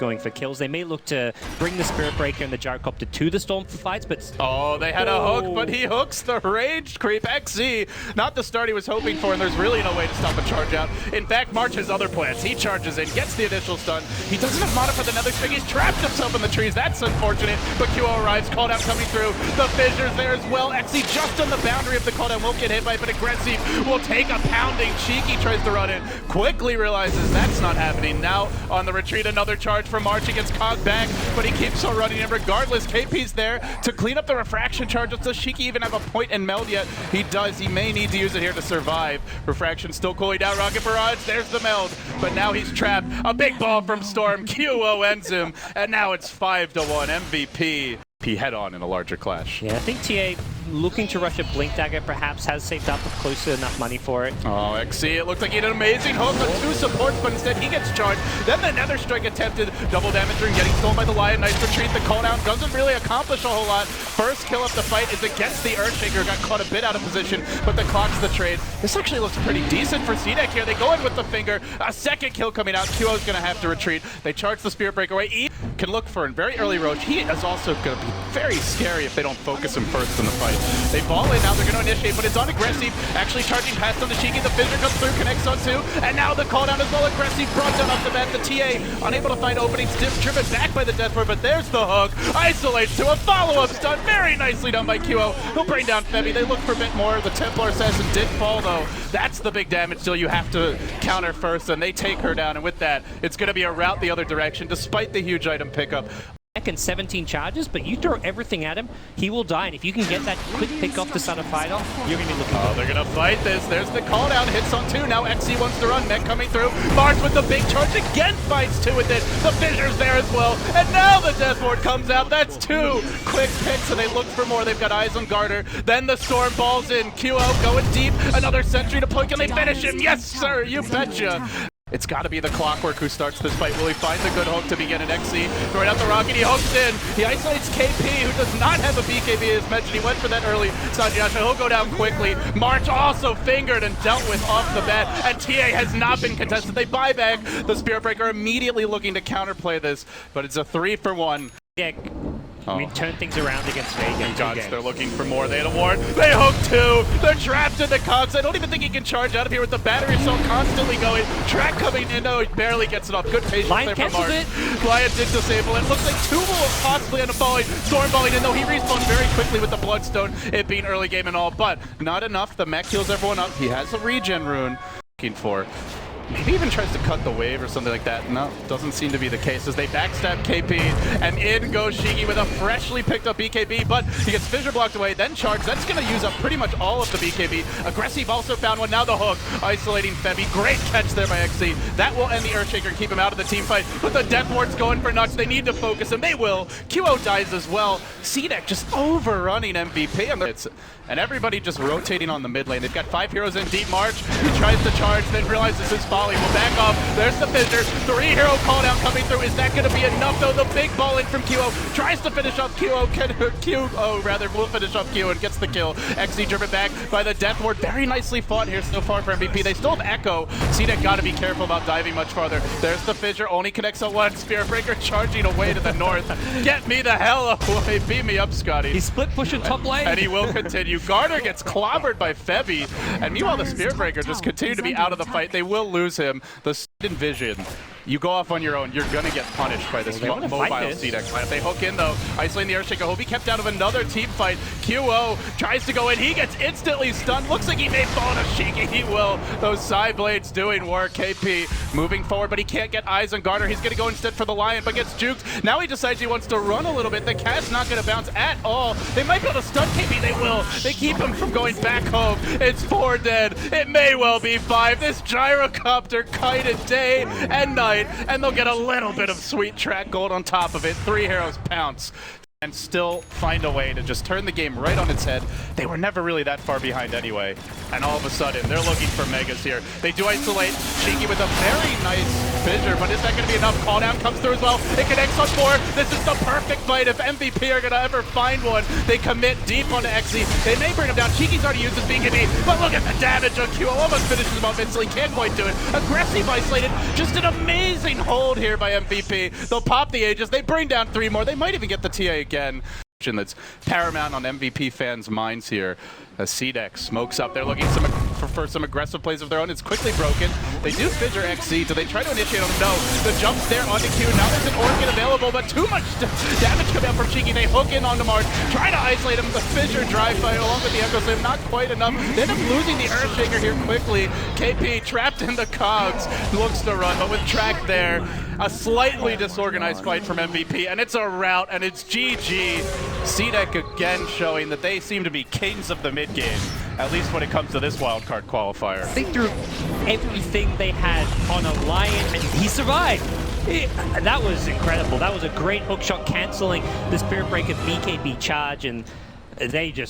going for kills. They may look to bring the Spirit Breaker and the Gyrocopter to the Storm for fights, but... Oh, they had a hook, but he hooks the Rage Creep. XZ, not the start he was hoping for, and there's really no way to stop a charge out. In fact, March has other plans. He charges in, gets the initial stun. He doesn't have mana for the Nether String. He's trapped himself in the trees. That's unfortunate, but QO arrives. Call down coming through. The Fissures there as well. XZ just on the boundary of the call down. Won't get hit by it, but Aggressive will take a pounding. Cheeky tries to run in. Quickly realizes that's not happening. Now on the retreat, another charge from March. He gets caught back, but he keeps on running in regardless. KP's there to clean up the refraction charges. Does Shiki even have a point in meld yet? He does. He may need to use it here to survive. Refraction still cooling down. Rocket Barrage. There's the meld, but now he's trapped. A big ball from Storm. QO ends him, and now it's 5-1 MVP. Head on in a larger clash. Yeah, I think TA looking to rush a Blink Dagger perhaps has saved up close to enough money for it. Oh, XC, it looked like he had an amazing hook on 2 supports, but instead he gets charged. Then the Nether Strike attempted, double damage and getting stolen by the Lion. Nice retreat. The call down doesn't really accomplish a whole lot. First kill of the fight is against the Earthshaker. Got caught a bit out of position, but the clock's the trade. This actually looks pretty decent for CDEC here. They go in with the finger. A second kill coming out. QO's gonna have to retreat. They charge the Spirit Breaker away. E can look for a very early Roach. He is also gonna be very scary if they don't focus him first in the fight. They ball in now, they're going to initiate, but it's on Aggressive, actually charging past on the Shiki. The Fissure comes through, connects on 2, and now the call down as well. Aggressive brought down off the bat. The TA unable to find openings, driven back by the Death Ward, but there's the hook. Isolates to a follow-up stun, very nicely done by QO. He'll bring down Febby. They look for a bit more. The Templar Assassin did fall though. That's the big damage deal you have to counter first, and they take her down, and with that, it's going to be a route the other direction, despite the huge item pickup. And 17 charges, but you throw everything at him, he will die. And if you can get that quick pick off the Son of Fight off, you're going to be looking good. Oh, they're going to fight this. There's the call down, hits on 2. Now XC wants to run. Mech coming through. March with the big charge again, fights 2 with it. The Fissure's there as well. And now the Death Ward comes out. That's 2 quick picks, and they look for more. They've got eyes on Garter. Then the Storm balls in. QO going deep. Another sentry to play. Can they finish him? Yes, sir. You betcha. It's got to be the Clockwork who starts this fight. Will he find a good hook to begin an XC? Throwing out the rocket, he hooks in. He isolates KP, who does not have a BKB as mentioned. He went for that early. Sanjiasha, he'll go down quickly. March also fingered and dealt with off the bat. And TA has not been contested. They buy back. The Spirit Breaker immediately looking to counterplay this, but it's a 3-for-1. Yeah. I mean, turn things around against Vega. Gods, they're looking for more. They had a ward. They hook 2. They're trapped in the cogs. I don't even think he can charge out of here with the battery so constantly going. Track coming in. No, he barely gets it off. Good patience Lion there from Mark. it. Lion did disable it. Looks like 2 will possibly end up falling. Storm balling in, though he respawns very quickly with the Bloodstone. It being early game and all, but not enough. The mech heals everyone up. He has a regen rune. Looking for. Maybe even tries to cut the wave or something like that. No, doesn't seem to be the case as they backstab KP, and in goes Shiki with a freshly picked up BKB, but he gets Fissure blocked away, then charge. That's going to use up pretty much all of the BKB. Aggressive also found one. Now the hook, isolating Febby. Great catch there by XC. That will end the Earthshaker and keep him out of the team fight, but the Death Ward's going for nuts. They need to focus, and they will. QO dies as well. CDEC just overrunning MVP, and everybody just rotating on the mid lane. They've got 5 heroes in deep march. He tries to charge, then realizes his folly. Will back off. There's the Fissure. 3-hero call down coming through. Is that going to be enough though? The big ball in from QO. Tries to finish off QO. Will finish off QO and gets the kill. XC driven back by the Death Ward. Very nicely fought here so far for MVP. They still have Echo. CDEC got to be careful about diving much farther. There's the Fissure. Only connects on 1. Spirit Breaker charging away to the north. Get me the hell away. Beat me up, Scotty. He's split pushing top lane. And he will continue. Garter gets clobbered by Febby. And meanwhile, the Spirit Breaker just continue to be out of the fight. They will lose him. The Vision. You go off on your own, you're going to get punished by this mobile CDEC. If they hook in though, isolating the Earthshaker, he'll be kept out of another team fight. QO tries to go in, he gets instantly stunned. Looks like he may fall to Shiki, he will. Those side blades doing work. KP moving forward, but he can't get eyes on Garter. He's going to go instead for the Lion, but gets juked. Now he decides he wants to run a little bit. The cat's not going to bounce at all. They might be able to stun KP, they will. They keep him from going back home. It's 4 dead. It may well be 5. This Gyrocopter kited day and night, and they'll get a little bit of sweet track gold on top of it. 3 heroes pounce. and still find a way to just turn the game right on its head. They were never really that far behind anyway. And all of a sudden, they're looking for Megas here. They do isolate Cheeky with a very nice fissure, but is that going to be enough? Call down comes through as well. It connects on 4. This is the perfect fight if MVP are going to ever find one. They commit deep onto Xe. They may bring him down. Cheeky's already used his BKB, but look at the damage on Q. Almost finishes him off instantly. Can't quite do it. Aggressive isolated. Just an amazing hold here by MVP. They'll pop the Aegis. They bring down 3 more. They might even get the TA again. That's paramount on MVP fans' minds here. As CDEC smokes up, they're looking for some aggressive plays of their own. It's quickly broken. They do fissure Xe. Do they try to initiate on him? No. The jump's there onto Q. Now there's an Orchid available, but too much damage coming out from Cheeky. They hook in onto Mars, try to isolate him. The fissure drive by along with the Echo Slam, not quite enough. They end up losing the Earthshaker here quickly. KP trapped in the cogs, looks to run, but with track there, a slightly disorganized fight from MVP, and it's a rout, and it's GG. CDEC again showing that they seem to be kings of the mid-game, at least when it comes to this wildcard qualifier. They threw everything they had on a Lion, and he survived. That was incredible. That was a great hookshot canceling the Spirit Breaker BKB charge, and they just